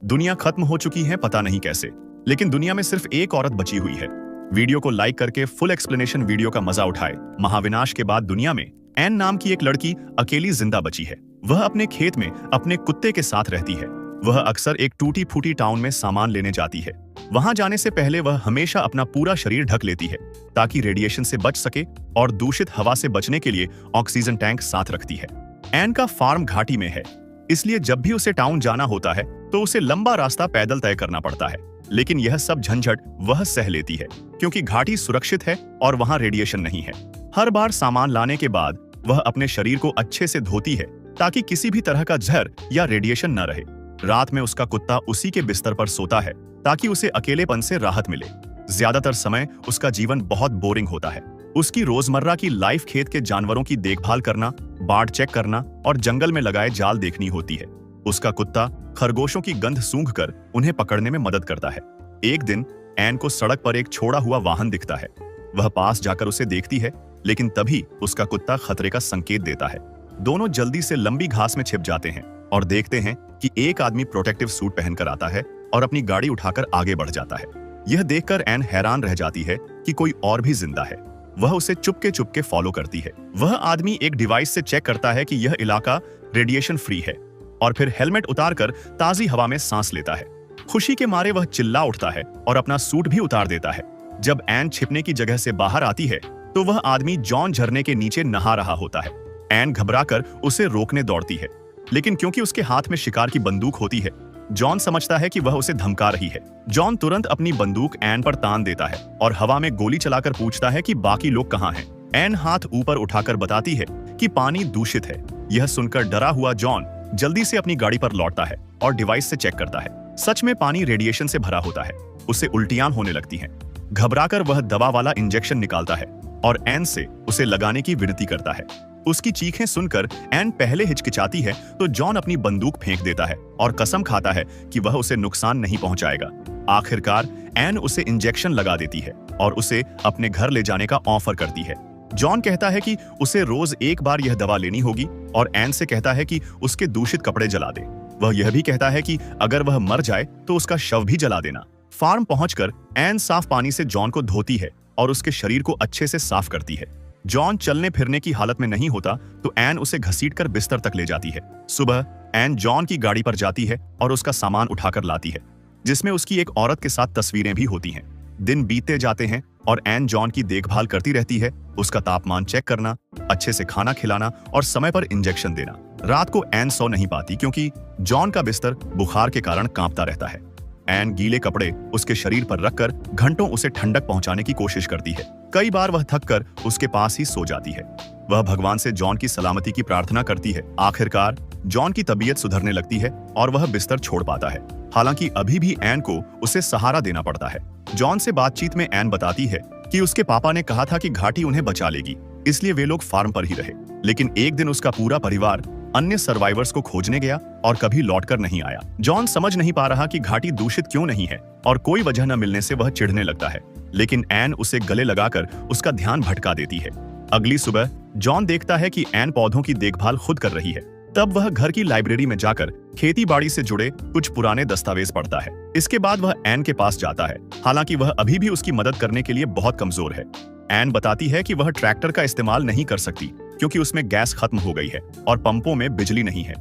दुनिया खत्म हो चुकी है, पता नहीं कैसे, लेकिन दुनिया में सिर्फ एक औरत बची हुई है। वीडियो को लाइक करके फुल एक्सप्लेनेशन वीडियो का मजा उठाए। महाविनाश के बाद दुनिया में एन नाम की एक लड़की अकेली जिंदा बची है। वह अपने खेत में अपने कुत्ते के साथ रहती है। वह अक्सर एक टूटी फूटी टाउन में सामान लेने जाती है। वहां जाने से पहले वह हमेशा अपना पूरा शरीर ढक लेती है ताकि रेडिएशन से बच सके और दूषित हवा से बचने के लिए ऑक्सीजन टैंक साथ रखती है। एन का फार्म घाटी में है, इसलिए जब भी उसे टाउन जाना होता है तो उसे लंबा रास्ता पैदल तय करना पड़ता है। लेकिन यह सब झंझट वह सह लेती है क्योंकि घाटी सुरक्षित है और वहां रेडिएशन नहीं है। हर बार सामान लाने के बाद वह अपने शरीर को अच्छे से धोती है ताकि किसी भी तरह का जहर या रेडिएशन न रहे। रात में उसका कुत्ता उसी के बिस्तर पर सोता है ताकि उसे अकेलेपन से राहत मिले। ज्यादातर समय उसका जीवन बहुत बोरिंग होता है। उसकी रोजमर्रा की लाइफ खेत के जानवरों की देखभाल करना, बाढ़ चेक करना और जंगल में लगाए जाल देखनी होती है। उसका कुत्ता खरगोशों की गंध सूंघकर उन्हें पकड़ने में मदद करता है। एक दिन एन को सड़क पर एक छोड़ा हुआ वाहन दिखता है। वह पास जाकर उसे देखती है, लेकिन तभी उसका कुत्ता खतरे का संकेत देता है। दोनों जल्दी से लंबी घास में छिप जाते हैं और देखते हैं कि एक आदमी प्रोटेक्टिव सूट पहनकर आता है और अपनी गाड़ी उठाकर आगे बढ़ जाता है। यह देखकर एन हैरान रह जाती है कि कोई और भी जिंदा है। वह उसे चुपके फॉलो करती है। वह आदमी एक डिवाइस से चेक करता है कि यह इलाका रेडिएशन फ्री है और फिर हेलमेट उतारकर ताजी हवा में सांस लेता है। खुशी के मारे वह चिल्ला उठता है और अपना सूट भी उतार देता है। जब एन छिपने की जगह से बाहर आती है तो वह आदमी जॉन झरने के नीचे नहा रहा होता है। एन घबराकर उसे रोकने दौड़ती है, लेकिन क्योंकि उसके हाथ में शिकार की बंदूक होती है, जॉन समझता है कि वह उसे धमका रही है। जॉन तुरंत अपनी बंदूक एन पर तान देता है और हवा में गोली चलाकर पूछता है कि बाकी लोग कहां हैं। एन हाथ ऊपर उठाकर बताती है कि पानी दूषित है। यह सुनकर डरा हुआ जॉन जल्दी से अपनी गाड़ी पर लौटता है और डिवाइस से चेक करता है। सच में पानी रेडिएशन से भरा होता है। उसे उल्टियां होने लगती हैं। घबराकर वह दवा वाला इंजेक्शन निकालता है और एन से उसे लगाने की विनती करता है। उसकी चीखें सुनकर एन पहले हिचकिचाती है तो जॉन अपनी बंदूक फेंक देता है और कसम खाता है कि वह उसे नुकसान नहीं पहुंचाएगा। आखिरकार एन उसे इंजेक्शन लगा देती है और उसे अपने घर ले जाने का ऑफर करती है। जॉन कहता है कि उसे रोज एक बार यह दवा लेनी होगी और एन से कहता है कि उसके दूषित कपड़े जला दे। वह यह भी कहता है कि अगर वह मर जाए तो उसका शव भी जला देना। फार्म पहुंचकर एन साफ पानी से जॉन को धोती है और उसके शरीर को अच्छे से साफ करती है। जॉन चलने फिरने की हालत में नहीं होता तो एन उसे घसीटकर बिस्तर तक ले जाती है। सुबह एन जॉन की गाड़ी पर जाती है और उसका सामान उठाकर लाती है, जिसमें उसकी एक औरत के साथ तस्वीरें भी होती हैं। दिन बीतते जाते हैं और एन जॉन की देखभाल करती रहती है, उसका तापमान चेक करना, अच्छे से खाना खिलाना और समय पर इंजेक्शन देना। रात को एन सो नहीं पाती क्योंकि जॉन का बिस्तर बुखार के कारण कांपता रहता है। एन गीले कपड़े उसके शरीर पर रखकर घंटों उसे ठंडक पहुंचाने की कोशिश करती है। कई बार वह थककर उसके पास ही सो जाती है। वह भगवान से जॉन की सलामती की प्रार्थना करती है। आखिरकार जॉन की तबीयत सुधरने लगती है और वह बिस्तर छोड़ पाता है। हालांकि अभी भी एन को उसे सहारा देना पड़ता है। जॉन से बातचीत में एन बताती है कि उसके पापा ने कहा था कि घाटी उन्हें बचा लेगी, इसलिए वे लोग फार्म पर ही रहे। लेकिन एक दिन उसका पूरा परिवार अन्य सर्वाइवर्स को खोजने गया और कभी लौटकर नहीं आया। जॉन समझ नहीं पा रहा कि घाटी दूषित क्यों नहीं है और कोई वजह न मिलने से वह चिढ़ने लगता है, लेकिन एन उसे गले लगाकर उसका ध्यान भटका देती है। अगली सुबह जॉन देखता है कि एन पौधों की देखभाल खुद कर रही है। तब वह घर की लाइब्रेरी में जाकर खेती बाड़ी से जुड़े कुछ पुराने दस्तावेज पढ़ता है। इसके बाद वह एन के पास जाता है, हालांकि वह अभी भी उसकी मदद करने के लिए बहुत कमजोर है। एन बताती है कि वह ट्रैक्टर का इस्तेमाल नहीं कर सकती क्योंकि उसमें गैस खत्म हो गई है और पंपों में बिजली नहीं है।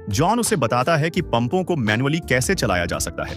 जॉन उसे बताता है कि पंपों को मैनुअली कैसे चलाया जा सकता है।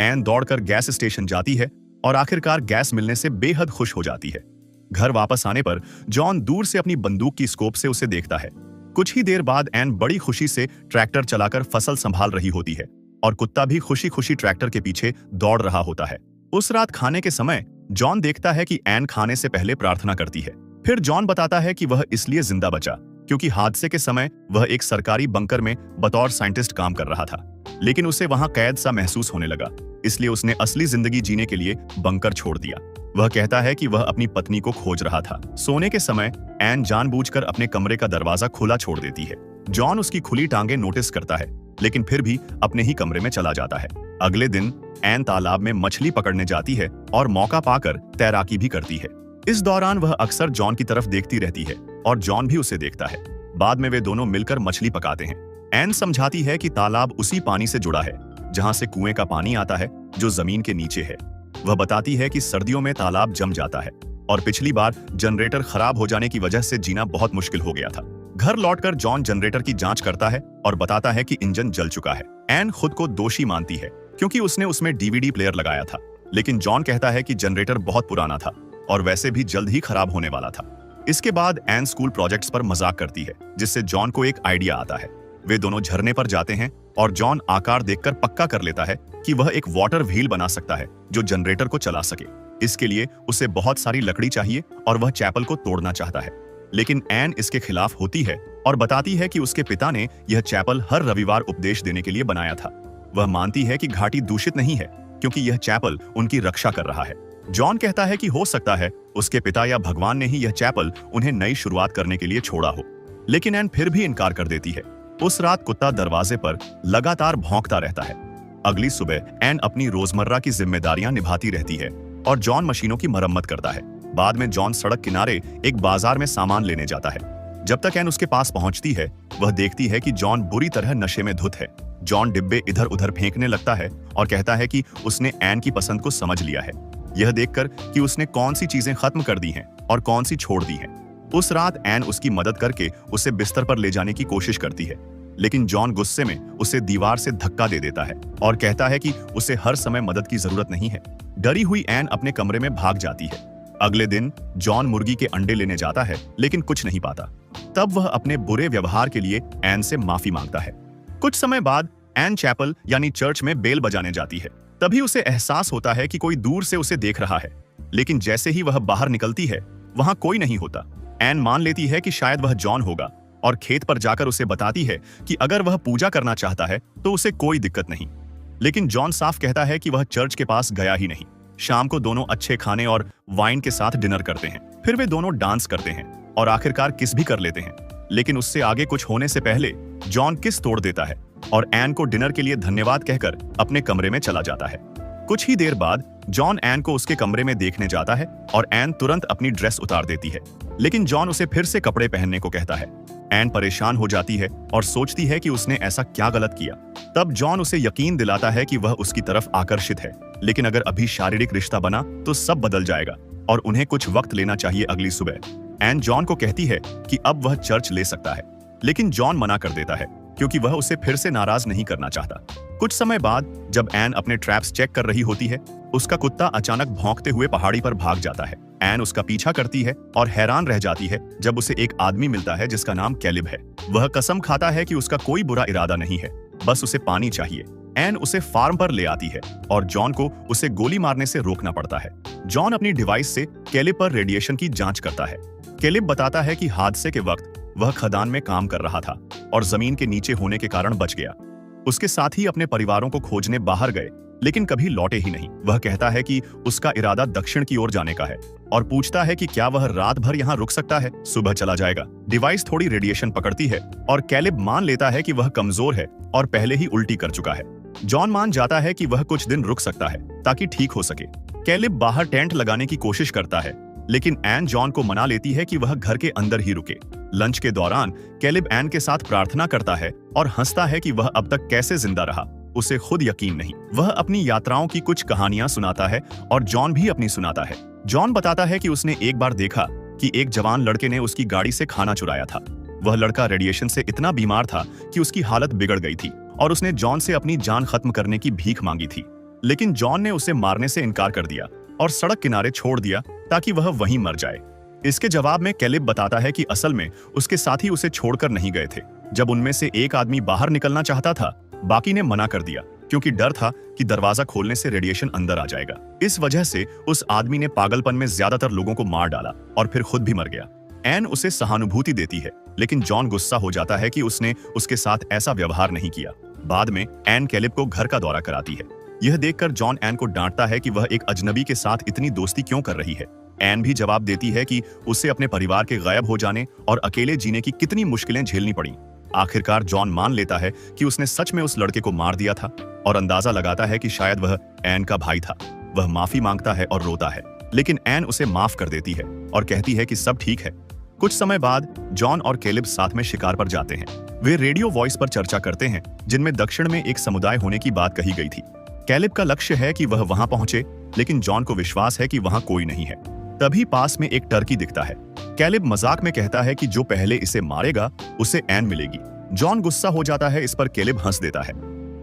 एन दौड़कर गैस स्टेशन जाती है और आखिरकार गैस मिलने से बेहद खुश हो जाती है। घर वापस आने पर जॉन दूर से अपनी बंदूक की स्कोप से उसे देखता है। कुछ ही देर बाद एन बड़ी खुशी से ट्रैक्टर चलाकर फसल संभाल रही होती है और कुत्ता भी खुशी खुशी ट्रैक्टर के पीछे दौड़ रहा होता है। उस रात खाने के समय जॉन देखता है कि एन खाने से पहले प्रार्थना करती है। फिर जॉन बताता है कि वह इसलिए जिंदा बचा क्योंकि हादसे के समय वह एक सरकारी बंकर में बतौर साइंटिस्ट काम कर रहा था, लेकिन उसे वहां कैद सा महसूस होने लगा, इसलिए उसने असली जिंदगी जीने के लिए बंकर छोड़ दिया। वह कहता है कि वह अपनी पत्नी को खोज रहा था। सोने के समय एन जानबूझकर अपने कमरे का दरवाजा खुला छोड़ देती है। जॉन उसकी खुली टांगें नोटिस करता है, लेकिन फिर भी अपने ही कमरे में चला जाता है। अगले दिन एन तालाब में मछली पकड़ने जाती है और मौका पाकर तैराकी भी करती है। इस दौरान वह अक्सर जॉन की तरफ देखती रहती है और जॉन भी उसे देखता है। बाद में वे दोनों मिलकर मछली पकाते हैं। एन समझाती है कि तालाब उसी पानी से जुड़ा है जहां से कुएं का पानी आता है जो जमीन के नीचे है। वह बताती है कि सर्दियों में तालाब जम जाता है और पिछली बार जनरेटर खराब हो जाने की वजह से जीना बहुत मुश्किल हो गया था। घर लौटकर जॉन जनरेटर की जांच करता है और बताता है कि इंजन जल चुका है। एन खुद को दोषी मानती है क्योंकि उसने उसमें डीवीडी प्लेयर लगाया था, लेकिन जॉन कहता है कि जनरेटर बहुत पुराना था और वैसे भी जल्द ही खराब होने वाला था। इसके बाद एन स्कूल प्रोजेक्ट्स पर मजाक करती है, जिससे जॉन को एक आइडिया आता है। वे दोनों झरने पर जाते हैं और जॉन आकार देखकर पक्का कर लेता है कि वह एक वाटर व्हील बना सकता है जो जनरेटर को चला सके। इसके लिए उसे बहुत सारी लकड़ी चाहिए और वह चैपल को तोड़ना चाहता है, लेकिन एन इसके खिलाफ होती है और बताती है कि उसके पिता ने यह चैपल हर रविवार उपदेश देने के लिए बनाया था। वह मानती है कि घाटी दूषित नहीं है क्योंकि यह चैपल उनकी रक्षा कर रहा है। जॉन कहता है कि हो सकता है उसके पिता या भगवान ने ही यह चैपल उन्हें नई शुरुआत करने के लिए छोड़ा हो, लेकिन एन फिर भी इनकार कर देती है। उस रात कुत्ता दरवाजे पर लगातार भौंकता रहता है। अगली सुबह एन अपनी रोजमर्रा की जिम्मेदारियां निभाती रहती है और जॉन मशीनों की मरम्मत करता है। बाद में जॉन सड़क किनारे एक बाजार में सामान लेने जाता है। जब तक एन उसके पास पहुंचती है, वह देखती है कि जॉन बुरी तरह नशे में धुत है। जॉन डिब्बे इधर उधर फेंकने लगता है और कहता है कि उसने एन की पसंद को समझ लिया है, यह देखकर कि उसने कौन सी चीजें खत्म कर दी हैं और कौन सी छोड़ दी हैं। उस रात एन उसकी मदद करके उसे बिस्तर पर ले जाने की कोशिश करती है, लेकिन जॉन गुस्से में उसे दीवार से धक्का दे देता है और कहता है कि उसे हर समय मदद की जरूरत नहीं है। डरी हुई एन अपने कमरे में भाग जाती है। अगले दिन जॉन मुर्गी के अंडे लेने जाता है, लेकिन कुछ नहीं पाता। तब वह अपने बुरे व्यवहार के लिए एन से माफी मांगता है। कुछ समय बाद एन चैपल यानी चर्च में बेल बजाने जाती है। तभी उसे एहसास होता है कि कोई दूर से उसे देख रहा है, लेकिन जैसे ही वह बाहर निकलती है, वहां कोई नहीं होता। एन मान लेती है कि शायद वह जॉन होगा और खेत पर जाकर उसे बताती है कि अगर वह पूजा करना चाहता है तो उसे कोई दिक्कत नहीं। लेकिन जॉन साफ कहता है कि वह चर्च के पास गया ही नहीं। शाम को दोनों अच्छे खाने और वाइन के साथ डिनर करते हैं। फिर वे दोनों डांस करते हैं और आखिरकार किस भी कर लेते हैं। लेकिन उससे आगे कुछ होने से पहले जॉन किस तोड़ देता है और एन को डिनर के लिए धन्यवाद कहकर अपने कमरे में चला जाता है। कुछ ही देर बाद जॉन एन को उसके कमरे में देखने जाता है और एन तुरंत अपनी ड्रेस उतार देती है, लेकिन जॉन उसे फिर से कपड़े पहनने को कहता है। एन परेशान हो जाती है और सोचती है कि उसने ऐसा क्या गलत किया। तब जॉन उसे यकीन दिलाता है कि वह उसकी तरफ आकर्षित है, लेकिन अगर अभी शारीरिक रिश्ता बना तो सब बदल जाएगा और उन्हें कुछ वक्त लेना चाहिए। अगली सुबह एन जॉन को कहती है कि अब वह चर्च ले सकता है, लेकिन जॉन मना कर देता है क्योंकि वह उसे फिर से नाराज नहीं करना चाहता। कुछ समय बाद जब एन अपने ट्रैप्स चेक कर रही होती है, उसका कुत्ता अचानक भौंकते हुए पहाड़ी पर भाग जाता है। एन उसका पीछा करती है और हैरान रह जाती है जब उसे एक आदमी मिलता है जिसका नाम कैलिब है। वह कसम खाता है कि उसका कोई बुरा इरादा नहीं है, बस उसे पानी चाहिए। एन उसे फार्म पर ले आती है और जॉन को उसे गोली मारने से रोकना पड़ता है। जॉन अपनी डिवाइस से कैलिब पर रेडिएशन की जांच करता है। कैलिब बताता है कि हादसे के वक्त वह खदान में काम कर रहा था और जमीन के नीचे होने के कारण बच गया। उसके साथी अपने परिवारों को खोजने बाहर गए, लेकिन कभी लौटे ही नहीं। वह कहता है कि उसका इरादा दक्षिण की ओर जाने का है और पूछता है कि क्या वह रात भर यहाँ रुक सकता है, सुबह चला जाएगा। डिवाइस थोड़ी रेडिएशन पकड़ती है और कैलिब मान लेता है कि वह कमजोर है और पहले ही उल्टी कर चुका है। जॉन मान जाता है कि वह कुछ दिन रुक सकता है ताकि ठीक हो सके। कैलिब बाहर टेंट लगाने की कोशिश करता है, लेकिन एन जॉन को मना लेती है कि वह घर के अंदर ही रुके। लंच के दौरान कैलिब एन के साथ प्रार्थना करता है और हंसता है कि वह अब तक कैसे जिंदा रहा, उसे खुद यकीन नहीं। वह अपनी यात्राओं की कुछ कहानियां सुनाता है और जॉन भी अपनी सुनाता है। जॉन बताता है कि उसने एक बार देखा कि एक जवान लड़के ने उसकी गाड़ी से खाना चुराया था। वह लड़का रेडिएशन से इतना बीमार था कि उसकी हालत बिगड़ गई थी और उसने जॉन से अपनी जान खत्म करने की भीख मांगी थी, लेकिन जॉन ने उसे मारने से इनकार कर दिया और सड़क किनारे छोड़ दिया ताकि वह वहीं मर जाए। इसके जवाब में कैलिब बताता है कि असल में उसके साथी उसे छोड़कर नहीं गए थे। जब उनमें से एक आदमी बाहर निकलना चाहता था, बाकी ने मना कर दिया क्योंकि डर था कि दरवाजा खोलने से रेडिएशन अंदर आ जाएगा। इस वजह से उस आदमी ने पागलपन में ज्यादातर लोगों को मार डाला और फिर खुद भी मर गया। एन उसे सहानुभूति देती है, लेकिन जॉन गुस्सा हो जाता है कि उसने उसके साथ ऐसा व्यवहार नहीं किया। बाद में एन कैलिब को घर का दौरा कराती है। यह देखकर जॉन एन को डांटता है कि वह एक अजनबी के साथ इतनी दोस्ती क्यों कर रही है। एन भी जवाब देती है कि उसे अपने परिवार के गायब हो जाने और अकेले जीने की कितनी मुश्किलें झेलनी पड़ी। आखिरकार जॉन मान लेता है कि उसने सच में उस लड़के को मार दिया था और अंदाजा लगाता है कि शायद वह एन का भाई था। वह माफी मांगता है और रोता है, लेकिन एन उसे माफ कर देती है और कहती है कि सब ठीक है। कुछ समय बाद जॉन और कैलिब साथ में शिकार पर जाते हैं। वे रेडियो वॉइस पर चर्चा करते हैं जिनमें दक्षिण में एक समुदाय होने की बात कही गई थी। कैलिब का लक्ष्य है कि वह वहां पहुंचे, लेकिन जॉन को विश्वास है कि वहां कोई नहीं है। तभी पास में एक टर्की दिखता है। कैलिब मजाक में कहता है कि जो पहले इसे मारेगा उसे एन मिलेगी। जॉन गुस्सा हो जाता है, इस पर कैलिब हंस देता है।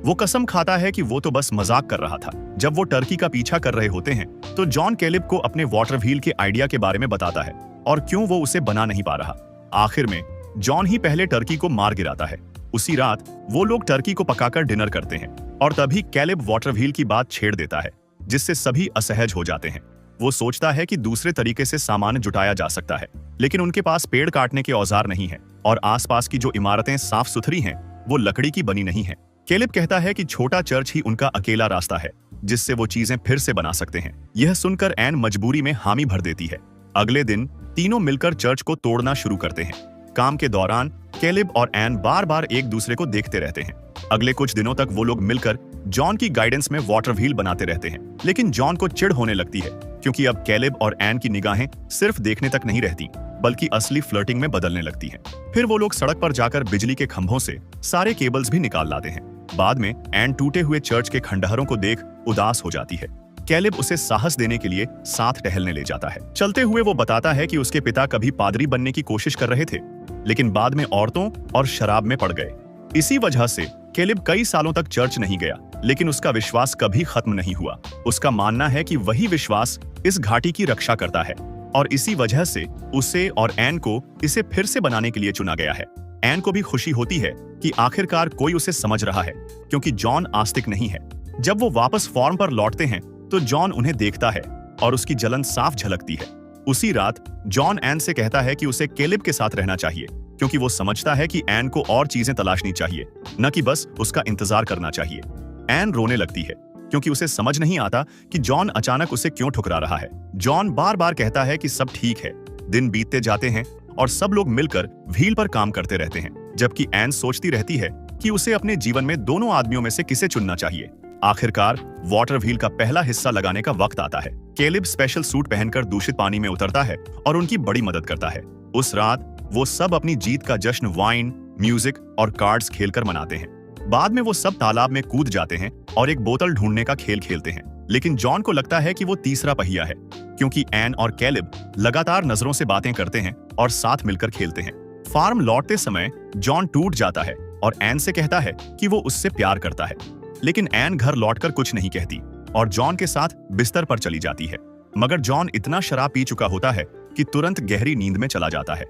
वो कसम खाता है कि वो तो बस मजाक कर रहा था। जब वो टर्की का पीछा कर रहे होते हैं तो जॉन कैलिब को अपने वाटर व्हील के आइडिया के बारे में बताता है और क्यों वो उसे बना नहीं पा रहा। आखिर में जॉन ही पहले टर्की को मार गिराता है। उसी रात वो लोग टर्की को पकाकर डिनर करते हैं और तभी कैलिब वाटर व्हील की बात छेड़ देता है, जिससे सभी असहज हो जाते हैं। वो सोचता है कि दूसरे तरीके से सामान जुटाया जा सकता है, लेकिन उनके पास पेड़ काटने के औजार नहीं है और आसपास की जो इमारतें साफ सुथरी हैं वो लकड़ी की बनी नहीं है। कैलिब कहता है कि छोटा चर्च ही उनका अकेला रास्ता है जिससे वो चीजें फिर से बना सकते हैं। यह सुनकर एन मजबूरी में हामी भर देती है। अगले दिन तीनों मिलकर चर्च को तोड़ना शुरू करते हैं। काम के दौरान कैलिब और एन बार बार एक दूसरे को देखते रहते हैं। अगले कुछ दिनों तक वो लोग मिलकर जॉन की गाइडेंस में वाटर व्हील बनाते रहते हैं, लेकिन जॉन को चिढ़ होने लगती है क्योंकि अब कैलिब और एन की निगाहें सिर्फ देखने तक नहीं रहती बल्कि असली फ्लर्टिंग में बदलने लगती हैं। फिर वो लोग सड़क पर जाकर बिजली के खंभों से सारे केबल्स भी निकाल लाते हैं। बाद में एन टूटे हुए चर्च के खंडहरों को देख उदास हो जाती है। कैलिब उसे साहस देने के लिए साथ टहलने ले जाता है। चलते हुए वो बताता है कि उसके पिता कभी पादरी बनने की कोशिश कर रहे थे, लेकिन बाद में औरतों और शराब में पड़ गए। इसी वजह से कैलिब कई सालों तक चर्च नहीं गया, लेकिन उसका विश्वास कभी खत्म नहीं हुआ। उसका मानना है कि वही विश्वास इस घाटी की रक्षा करता है और इसी वजह से उसे और एन को इसे फिर से बनाने के लिए चुना गया है। एन को भी खुशी होती है कि आखिरकार कोई उसे समझ रहा है, क्योंकि जॉन आस्तिक नहीं है। जब वो वापस फॉर्म पर लौटते हैं तो जॉन उन्हें देखता है और उसकी जलन साफ झलकती है। उसी रात जॉन एन से कहता है कि उसे कैलिब के साथ रहना चाहिए, क्योंकि वो समझता है कि एन को और चीजें तलाशनी चाहिए, न कि बस उसका इंतजार करना चाहिए। एन रोने लगती है क्योंकि उसे समझ नहीं आता कि जॉन अचानक उसे क्यों ठुकरा रहा है। जॉन बार बार कहता है कि सब ठीक है। दिन बीतते जाते हैं और सब लोग मिलकर व्हील पर काम करते रहते हैं, जबकि एन सोचती रहती है कि उसे अपने जीवन में दोनों आदमियों में से किसे चुनना चाहिए। आखिरकार वाटर व्हील का पहला हिस्सा लगाने का वक्त आता है। कैलिब स्पेशल सूट पहनकर दूषित पानी में उतरता है और उनकी बड़ी मदद करता है। उस रात वो सब अपनी जीत का जश्न वाइन, म्यूजिक और कार्ड्स खेलकर मनाते हैं। बाद में वो सब तालाब में कूद जाते हैं और एक बोतल ढूंढने का खेल खेलते हैं, लेकिन जॉन को लगता है कि वो तीसरा पहिया है, क्योंकि एन और कैलिब लगातार नजरों से बातें करते हैं और साथ मिलकर खेलते हैं। फार्म लौटते समय जॉन टूट जाता है और एन से कहता है कि वो उससे प्यार करता है, लेकिन एन घर लौटकर कुछ नहीं कहती और जॉन के साथ बिस्तर पर चली जाती है। मगर जॉन इतना शराब पी चुका होता है कि तुरंत गहरी नींद में चला जाता है।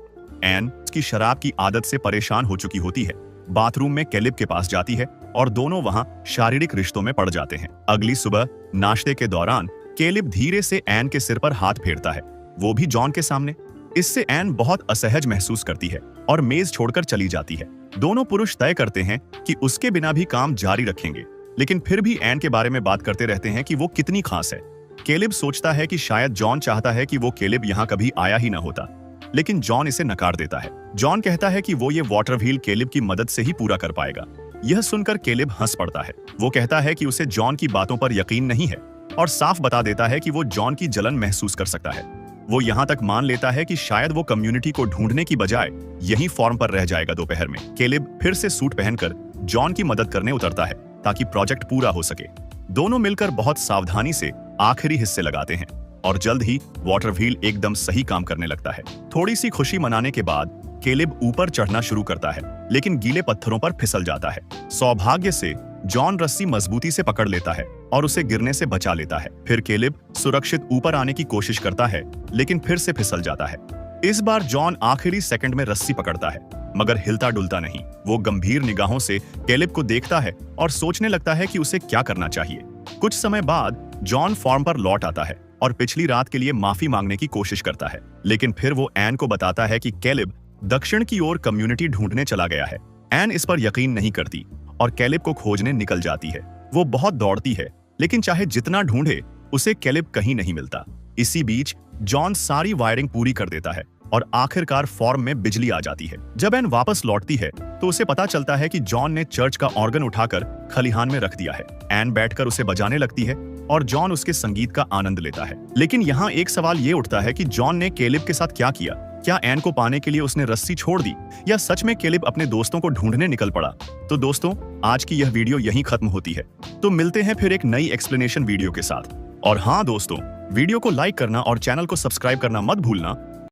एन उसकी शराब की आदत से परेशान हो चुकी होती है। बाथरूम में कैलिब के पास जाती है और दोनों वहां शारीरिक रिश्तों में पड़ जाते हैं। अगली सुबह नाश्ते के दौरान कैलिब धीरे से एन के सिर पर हाथ फेरता है, वो भी जॉन के सामने। इससे एन बहुत असहज महसूस करती है और मेज छोड़कर चली जाती है। दोनों पुरुष तय करते हैं कि उसके बिना भी काम जारी रखेंगे, लेकिन फिर भी एन के बारे में बात करते रहते हैं कि वो कितनी खास है। कैलिब सोचता है कि शायद जॉन चाहता है कि वो कैलिब यहाँ कभी आया ही न होता, लेकिन जॉन इसे नकार देता है। जॉन कहता है कि वो ये वाटर व्हील कैलिब की मदद से ही पूरा कर पाएगा। यह सुनकर कैलिब हंस पड़ता है। वो कहता है कि उसे जॉन की बातों पर यकीन नहीं है और साफ बता देता है कि वो जॉन की जलन महसूस कर सकता है। वो यहाँ तक मान लेता है कि शायद वो कम्युनिटी को ढूंढने की बजाय यहीं फॉर्म पर रह जाएगा दोपहर में। कैलिब फिर से सूट पहनकर जॉन की मदद करने उतरता है ताकि प्रोजेक्ट पूरा हो सके। दोनों मिलकर बहुत सावधानी से आखिरी हिस्से लगाते हैं और जल्द ही वाटर व्हील एकदम सही काम करने लगता है। थोड़ी सी खुशी मनाने के बाद कैलिब ऊपर चढ़ना शुरू करता है, लेकिन गीले पत्थरों पर फिसल जाता है। सौभाग्य से जॉन रस्सी मजबूती से पकड़ लेता है और उसे गिरने से बचा लेता है। फिर कैलिब सुरक्षित ऊपर आने की कोशिश करता है, लेकिन फिर से फिसल जाता है। इस बार जॉन आखिरी सेकंड में रस्सी पकड़ता है, मगर हिलता डुलता नहीं। वो गंभीर निगाहों से कैलिब को देखता है और सोचने लगता है कि उसे क्या करना चाहिए। कुछ समय बाद जॉन फॉर्म पर लौट आता है और पिछली रात के लिए माफी मांगने की कोशिश करता है, लेकिन फिर वो एन को बताता है कि कैलिब दक्षिण की ओर कम्युनिटी ढूंढने चला गया है। एन इस पर यकीन नहीं करती और कैलिब को खोजने निकल जाती है। वो बहुत दौड़ती है, लेकिन चाहे जितना ढूंढे उसे कैलिब कहीं नहीं मिलता। इसी बीच जॉन सारी वायरिंग पूरी कर देता है और आखिरकार फॉर्म में बिजली आ जाती है। जब एन वापस लौटती है तो उसे पता चलता है कि जॉन ने चर्च का ऑर्गन उठाकर खलिहान में रख दिया है। एन बैठकर उसे बजाने लगती है और जॉन उसके संगीत का आनंद लेता है। लेकिन यहाँ एक सवाल ये उठता है कि जॉन ने कैलिब के साथ क्या किया। क्या एन को पाने के लिए उसने रस्सी छोड़ दी या सच में केलिब अपने दोस्तों को ढूंढने निकल पड़ा? तो दोस्तों, आज की यह वीडियो यहीं खत्म होती है। तो मिलते हैं फिर एक नई एक्सप्लेनेशन वीडियो के साथ। और हाँ दोस्तों, वीडियो को लाइक करना और चैनल को सब्सक्राइब करना मत भूलना